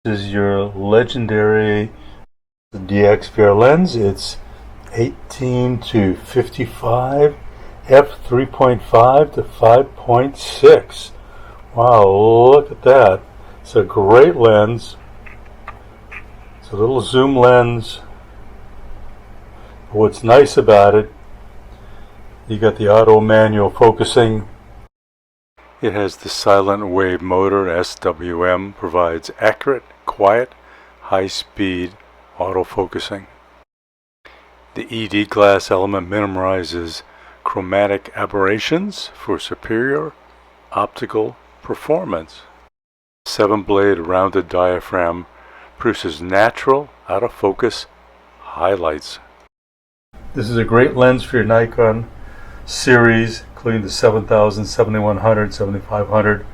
This is your legendary DXVR lens. It's 18 to 55 f3.5 to 5.6. Wow, look at that. It's a great lens. It's a little zoom lens. What's nice about it, you got the auto manual focusing. It has the silent wave motor. SWM provides accurate, quiet, high-speed autofocusing. The ED glass element minimizes chromatic aberrations for superior optical performance. 7-blade rounded diaphragm produces natural, out-of-focus highlights. This is a great lens for your Nikon series, including the 7000, 7100, 7500.